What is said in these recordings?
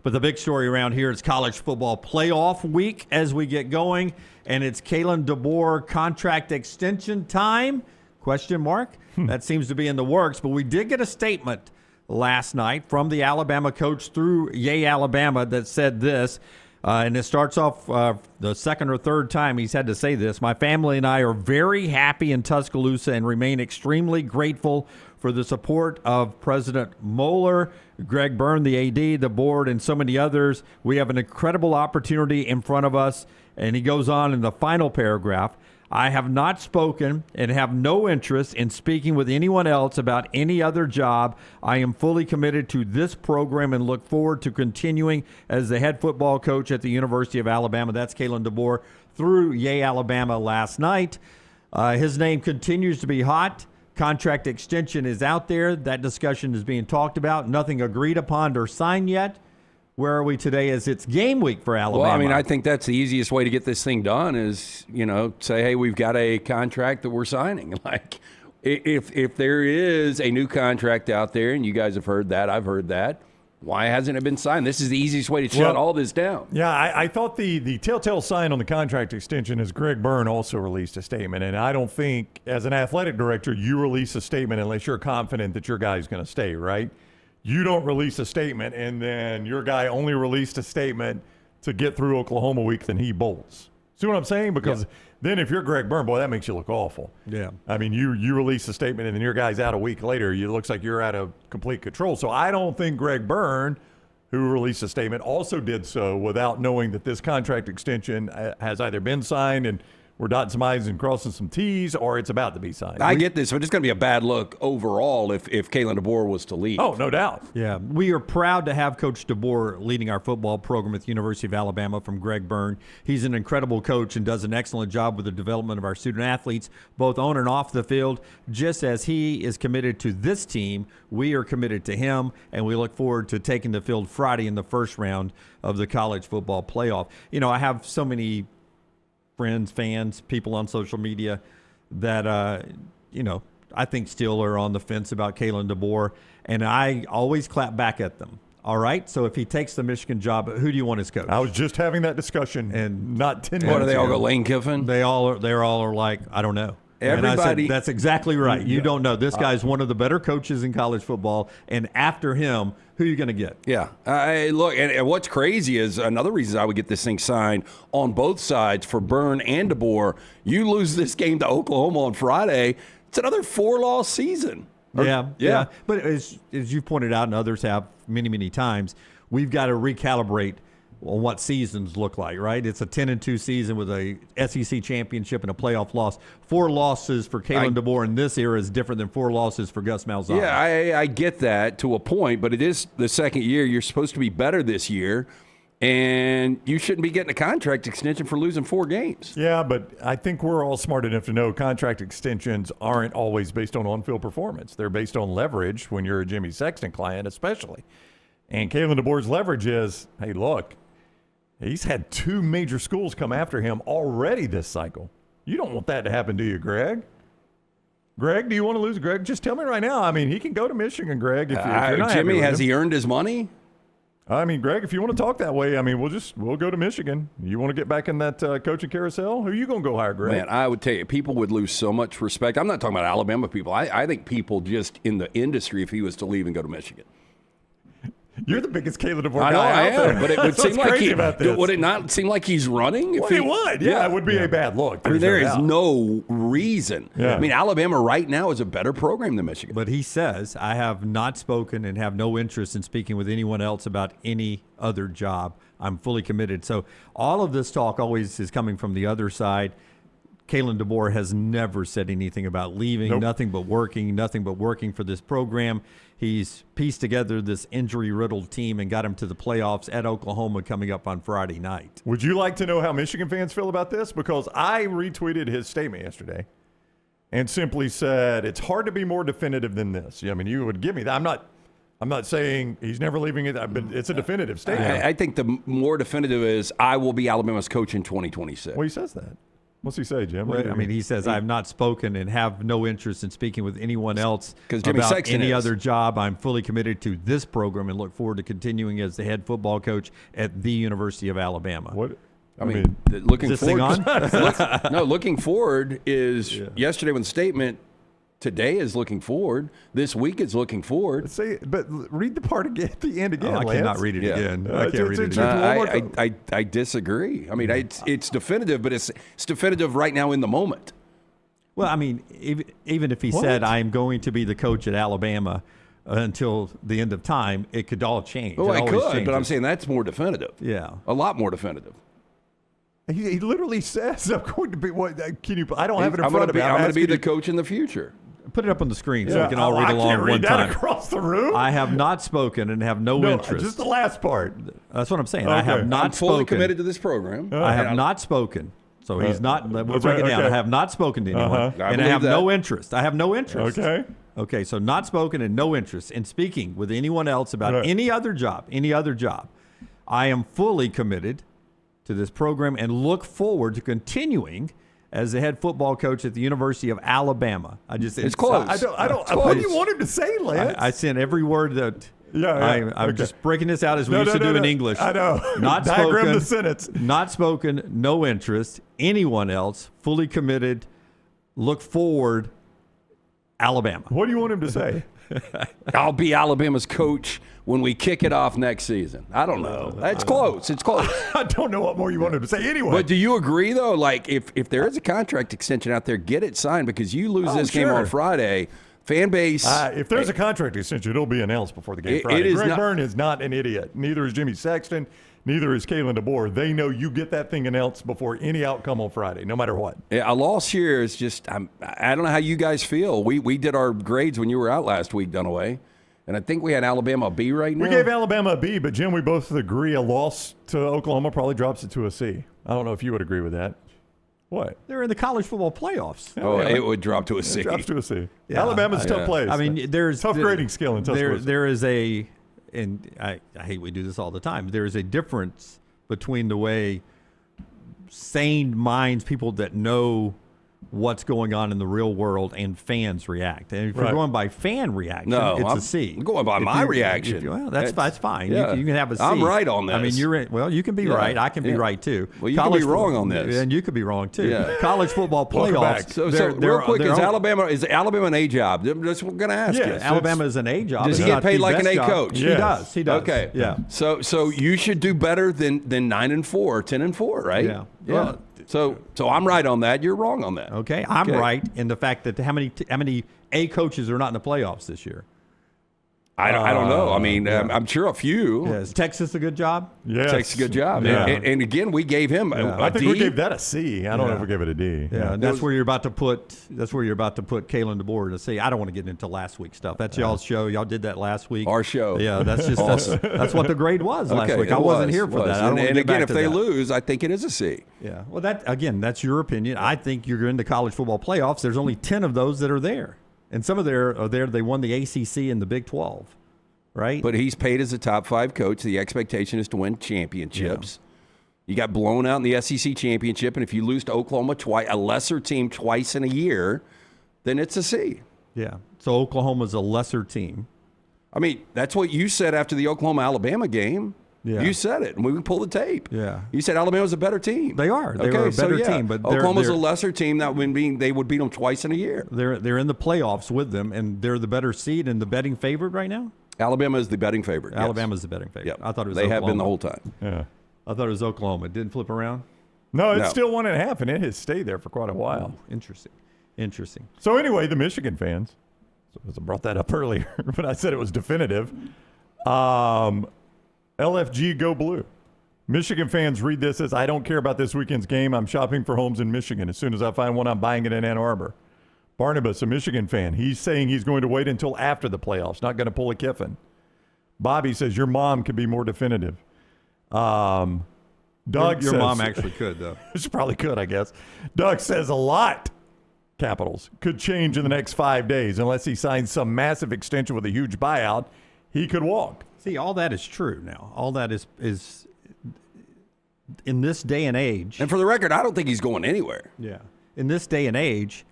But the big story around here is college football playoff week as we get going, and it's Kalen DeBoer contract extension time? Question mark. That seems to be in the works, but we did get a statement last night from the Alabama coach through Yay Alabama that said this, and it starts off the second or third time he's had to say this. My family and I are very happy in Tuscaloosa and remain extremely grateful for the support of President Moeller, Greg Byrne, the AD, the board, and so many others. We have an incredible opportunity in front of us. And he goes on in the final paragraph. I have not spoken and have no interest in speaking with anyone else about any other job. I am fully committed to this program and look forward to continuing as the head football coach at the University of Alabama. That's Kalen DeBoer through Yay Alabama last night. His name continues to be hot. Contract extension is out there. That discussion is being talked about. Nothing agreed upon or signed yet. Where are we today as it's game week for Alabama? Well, I mean, I think that's the easiest way to get this thing done is, say, hey, we've got a contract that we're signing. Like, if there is a new contract out there, and you guys have heard that, I've heard that, why hasn't it been signed? This is the easiest way to shut all this down. Yeah, I thought the telltale sign on the contract extension is Greg Byrne also released a statement, and I don't think, as an athletic director, you release a statement unless you're confident that your guy's going to stay, right? You don't release a statement, and then your guy only released a statement to get through Oklahoma week, then he bolts. See what I'm saying? Because then if you're Greg Byrne, boy, that makes you look awful. Yeah. I mean, you release a statement, and then your guy's out a week later. It looks like you're out of complete control. So I don't think Greg Byrne, who released a statement, also did so without knowing that this contract extension has either been signed and we're dotting some I's and crossing some T's, or it's about to be signed. I get this, but it's going to be a bad look overall if Kalen DeBoer was to leave. Oh, no doubt. Yeah, we are proud to have Coach DeBoer leading our football program at the University of Alabama from Greg Byrne. He's an incredible coach and does an excellent job with the development of our student athletes, both on and off the field. Just as he is committed to this team, we are committed to him, and we look forward to taking the field Friday in the first round of the college football playoff. I have so many friends, fans, people on social media that, I think still are on the fence about Kalen DeBoer, and I always clap back at them. All right, so if he takes the Michigan job, who do you want as coach? I was just having that discussion, and not 10 minutes What do they all ago. go, Lane Kiffin? They all are like, I don't know. Everybody, and I said, that's exactly right. You don't know. This guy's one of the better coaches in college football, and after him, who are you going to get? Yeah. Look, and what's crazy is another reason I would get this thing signed on both sides for Byrne and DeBoer. You lose this game to Oklahoma on Friday, it's another 4-loss season. Yeah. But as you pointed out and others have many, many times, we've got to recalibrate on what seasons look like, right? It's a 10-2 season with a SEC championship and a playoff loss. 4 losses for Kalen DeBoer in this era is different than 4 losses for Gus Malzahn. Yeah, I get that to a point, but it is the second year. You're supposed to be better this year, and you shouldn't be getting a contract extension for losing 4 games. Yeah, but I think we're all smart enough to know contract extensions aren't always based on on-field performance. They're based on leverage when you're a Jimmy Sexton client especially. And Kalen DeBoer's leverage is, hey, look, he's had 2 major schools come after him already this cycle. You don't want that to happen, do you, Greg? Greg, do you want to lose Greg? Just tell me right now. I mean, he can go to Michigan, Greg. If you're not Jimmy, has he earned his money? I mean, Greg, if you want to talk that way, I mean, we'll go to Michigan. You want to get back in that coaching carousel? Who are you going to go hire, Greg? Man, I would tell you, people would lose so much respect. I'm not talking about Alabama people. I think people just in the industry, if he was to leave and go to Michigan. You're the biggest Kalen DeBoer I know guy I out there. am, but it would seem like would it not seem like he's running? Well, he would. Yeah, it would be a bad look. I mean, there is doubt. no reason. Yeah. I mean, Alabama right now is a better program than Michigan. But he says, I have not spoken and have no interest in speaking with anyone else about any other job. I'm fully committed. So all of this talk always is coming from the other side. Kalen DeBoer has never said anything about leaving, Nope. nothing but working for this program. He's pieced together this injury-riddled team and got him to the playoffs at Oklahoma coming up on Friday night. Would you like to know how Michigan fans feel about this? Because I retweeted his statement yesterday and simply said, it's hard to be more definitive than this. I mean, you would give me that. I'm not saying he's never leaving it, but it's a definitive statement. I think the more definitive is I will be Alabama's coach in 2026. Well, he says that. What's he say, Jim? Well, I mean, he says, I have not spoken and have no interest in speaking with anyone else 'Cause Jimmy about Sexton any is. other job. I'm fully committed to this program and look forward to continuing as the head football coach at the University of Alabama. What? I mean, looking Is this thing forward. on? No, looking forward is yesterday when the statement. Today is looking forward. This week is looking forward. But read the part again at the end again. I Lance. cannot read it again. I can't read it it's- again. I disagree. I mean, it's definitive, but it's definitive right now in the moment. Well, I mean, even if he said, I'm going to be the coach at Alabama until the end of time, it could all change. Oh, It I always could, but I'm changes. saying that's more definitive. Yeah. A lot more definitive. He literally says, "I'm going to be what? Can you? I don't have it in I'm front of me. I'm going to be asking the you- coach in the future. Put it up on the screen so Yeah. we can all read I along can't read one that time. across the room. I have not spoken and have no interest. Just the last part. That's what I'm saying. I Okay. have not I'm fully spoken. committed to this program. I have not spoken. So he's not. We'll break it down. okay. I have not spoken to anyone, I and I believe have that. no interest. I have no interest. Okay. Okay. So not spoken and no interest in speaking with anyone else about Right. any other job. Any other job. I am fully committed to this program and look forward to continuing as the head football coach at the University of Alabama. It's close. I don't. It's What do close. you want him to say, Lance? I sent every word that. Yeah, I'm okay. just breaking this out as we used to do in English. I know. Not Diagram spoken. the sentence. Not spoken. No interest. Anyone else. Fully committed. Look forward. Alabama. What do you want him to say? I'll be Alabama's coach when we kick it off next season. I don't know. That's close. It's close. I don't know what more you want him to say. Anyway, But do you agree, though? Like, if there is a contract extension out there, get it signed because you lose this game sure. on Friday. Fan base. if there's a contract extension, it'll be announced before the game It Friday. is Greg not- Byrne is not an idiot. Neither is Jimmy Sexton. Neither is Kalen DeBoer. They know you get that thing announced before any outcome on Friday, no matter what. A loss here is just, I don't know how you guys feel. We did our grades when you were out last week, Dunaway. And I think we had Alabama a B right now. We gave Alabama a B, but Jim, we both agree a loss to Oklahoma probably drops it to a C. I don't know if you would agree with that. What? They're in the college football playoffs. Oh, it would drop to a C. It drops to a C. Yeah. Alabama's a tough place. I mean, there's tough grading scale in Tuscaloosa. there is a, and I hate we do this all the time. There is a difference between the way sane minds, people that know what's going on in the real world, and fans react. And if you're Right. going by fan reaction, No, it's I'm a C. going by If my you- reaction. if you- well, that's fine. yeah. You can have a C. I'm right on I mean, this. you can be Yeah. right. I can be Yeah. right too. Well, you can be wrong on this. and you could be wrong too. Yeah. College football Welcome playoffs. back. So they're- real quick, they're is on- Alabama an A job? That's what we're going to ask Yeah, you. it's- Alabama is an A job. Does he It's get not paid the like an best A job. coach? He Yes. does. He does. Okay. Yeah. So you should do better than 9-4, 10-4, right? Yeah. Yeah. Well, So I'm right on that. You're wrong on that. Okay, I'm Okay. right in the fact that how many A coaches are not in the playoffs this year? I don't know. I mean, I'm sure a few. Yeah, is Texas a good job? Yes. Takes a good job. Yeah. And again, we gave him a I think D. we gave that a C. I don't know if we gave it a D. Yeah, and that's where you're about to put. That's where you're about to put Kalen DeBoer to see. I don't want to get into last week's stuff. That's y'all's show. Y'all did that last week. Our show. Yeah, that's just that's what the grade was last week. it I wasn't was, here for was. that. I don't And, want to and get again, back if to they that. lose, I think it is a C. Yeah, well, that's your opinion. I think you're in the college football playoffs. There's only 10 of those that are there, and some of them are there. They won the ACC and the Big 12. Right? But he's paid as a top 5 coach. The expectation is to win championships. You got blown out in the SEC championship, and if you lose to Oklahoma twice, a lesser team twice in a year, then it's a C. Yeah. So Oklahoma's a lesser team. I mean, that's what you said after the Oklahoma-Alabama game. Yeah. You said it, and we can pull the tape. Yeah. You said Alabama's a better team. They are. They were a better team, but Oklahoma's they're a lesser team that they would beat them twice in a year. They're in the playoffs with them, and they're the better seed and the betting favorite right now. Alabama is the betting favorite. yes. Alabama's the betting favorite. Yep. I thought it was They Oklahoma. have been the whole time. Yeah. I thought it was Oklahoma. It didn't flip around. No, it's No. still 1.5, and it has stayed there for quite a while. Interesting. So anyway, the Michigan fans, so I brought that up earlier, but I said it was definitive. LFG Go Blue. Michigan fans read this as, I don't care about this weekend's game. I'm shopping for homes in Michigan. As soon as I find one, I'm buying it in Ann Arbor. Barnabas, a Michigan fan, he's saying he's going to wait until after the playoffs, not going to pull a Kiffin. Bobby says, your mom could be more definitive. Doug Your says, mom actually could, though. she probably could, I guess. Doug says a lot, capitals, could change in the next 5 days unless he signs some massive extension with a huge buyout. He could walk. See, all that is true now. All that is in this day and age. And for the record, I don't think he's going anywhere. Yeah. In this day and age,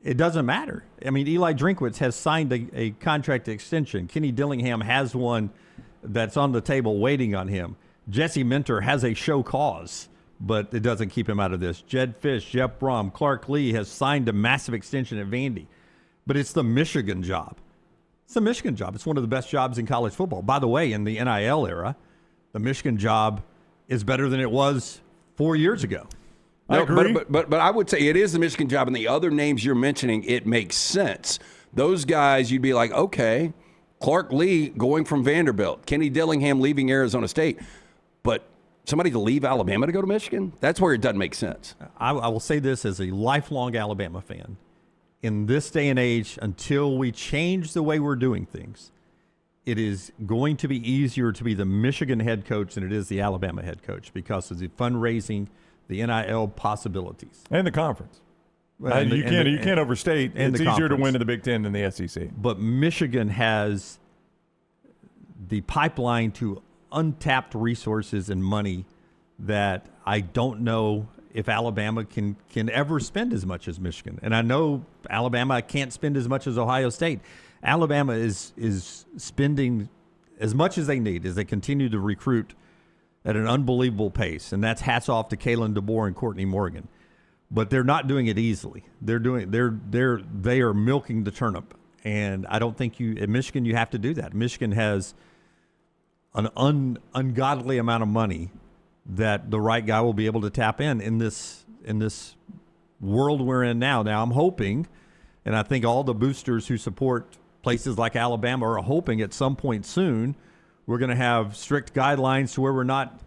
it doesn't matter. I mean, Eli Drinkwitz has signed a contract extension. Kenny Dillingham has one that's on the table waiting on him. Jesse Minter has a show cause, but it doesn't keep him out of this. Jed Fish, Jeff Brom, Clark Lee has signed a massive extension at Vandy. But it's the Michigan job. It's the Michigan job. It's one of the best jobs in college football. By the way, in the NIL era, the Michigan job is better than it was 4 years ago. I agree. But I would say it is the Michigan job, and the other names you're mentioning, it makes sense. Those guys, you'd be like, okay, Clark Lee going from Vanderbilt, Kenny Dillingham leaving Arizona State, but somebody to leave Alabama to go to Michigan? That's where it doesn't make sense. I will say this as a lifelong Alabama fan. In this day and age, until we change the way we're doing things, it is going to be easier to be the Michigan head coach than it is the Alabama head coach because of the fundraising, the NIL possibilities. And the conference. You can't overstate. It's easier to win in the Big Ten than the SEC. But Michigan has the pipeline to untapped resources and money that I don't know if Alabama can ever spend as much as Michigan. And I know Alabama can't spend as much as Ohio State. Alabama is spending as much as they need as they continue to recruit at an unbelievable pace, and that's hats off to Kalen DeBoer and Courtney Morgan. But they're not doing it easily. They are milking the turnip, and I don't think at Michigan you have to do that. Michigan has an ungodly amount of money that the right guy will be able to tap in this world we're in now. Now I'm hoping, and I think all the boosters who support places like Alabama are hoping at some point soon we're going to have strict guidelines to where we're not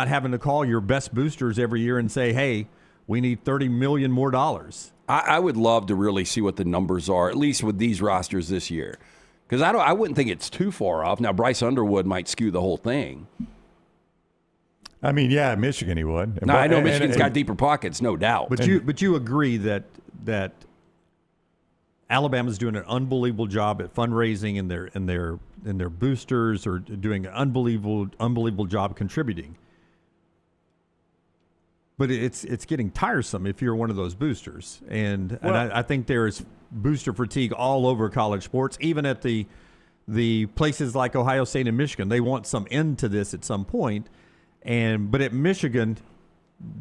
having to call your best boosters every year and say, hey, we need $30 million more. I would love to really see what the numbers are, at least with these rosters this year, because I wouldn't think it's too far off. Now Bryce Underwood might skew the whole thing. I mean, yeah, Michigan he would. No, I know Michigan's got deeper pockets, no doubt. But you agree that Alabama's doing an unbelievable job at fundraising and their boosters are doing an unbelievable job contributing. But it's getting tiresome if you're one of those boosters, and I think there's booster fatigue all over college sports, even at the places like Ohio State and Michigan. They want some end to this at some point. But at Michigan,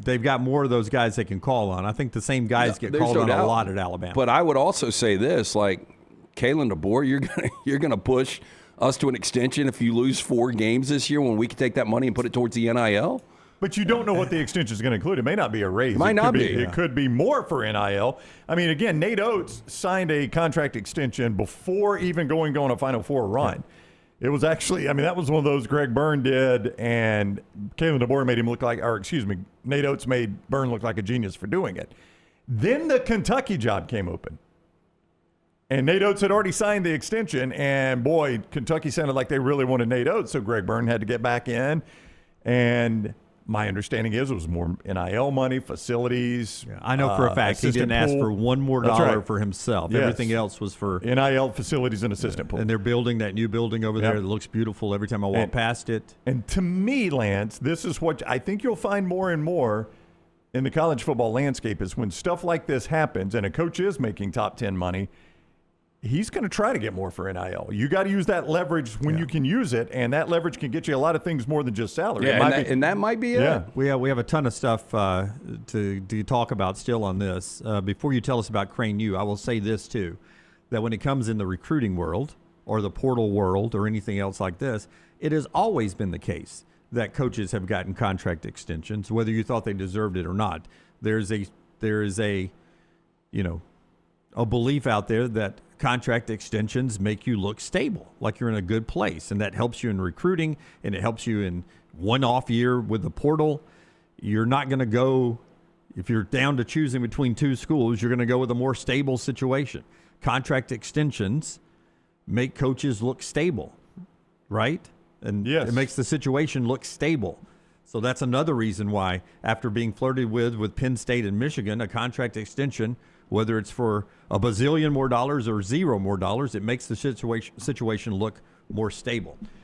they've got more of those guys they can call on. I think the same guys get called on a lot at Alabama. But I would also say this, like Kalen DeBoer, you're gonna push us to an extension if you lose 4 games this year when we can take that money and put it towards the NIL? But you don't know what the extension is going to include. It may not be a raise. It might not be. It could be more for NIL. I mean, again, Nate Oates signed a contract extension before even going on a Final Four run. It was actually, I mean, that was one of those Greg Byrne did, and Kalen DeBoer made him look like, or excuse me, Nate Oates made Byrne look like a genius for doing it. Then the Kentucky job came open. And Nate Oates had already signed the extension, and boy, Kentucky sounded like they really wanted Nate Oates, so Greg Byrne had to get back in. And my understanding is it was more NIL money, facilities. Yeah, I know for a fact he didn't ask for $1 more for himself. Yes. Everything else was for NIL facilities and assistant pool. And they're building that new building over there that looks beautiful every time I walk past it. And to me, Lance, this is what I think you'll find more and more in the college football landscape is when stuff like this happens and a coach is making top 10 money, he's going to try to get more for NIL. You got to use that leverage when you can use it, and that leverage can get you a lot of things more than just salary. Yeah, and that might be it. Yeah. We have a ton of stuff to talk about still on this. Before you tell us about Crane U, I will say this too, that when it comes in the recruiting world or the portal world or anything else like this, it has always been the case that coaches have gotten contract extensions, whether you thought they deserved it or not. There is a belief out there that contract extensions make you look stable, like you're in a good place, and that helps you in recruiting, and it helps you in one-off year with the portal. You're not going to go, if you're down to choosing between 2 schools, you're going to go with a more stable situation. Contract extensions make coaches look stable, right? And it makes the situation look stable. So that's another reason why, after being flirted with Penn State and Michigan, a contract extension, whether it's for a bazillion more dollars or $0 more dollars, it makes the situation look more stable.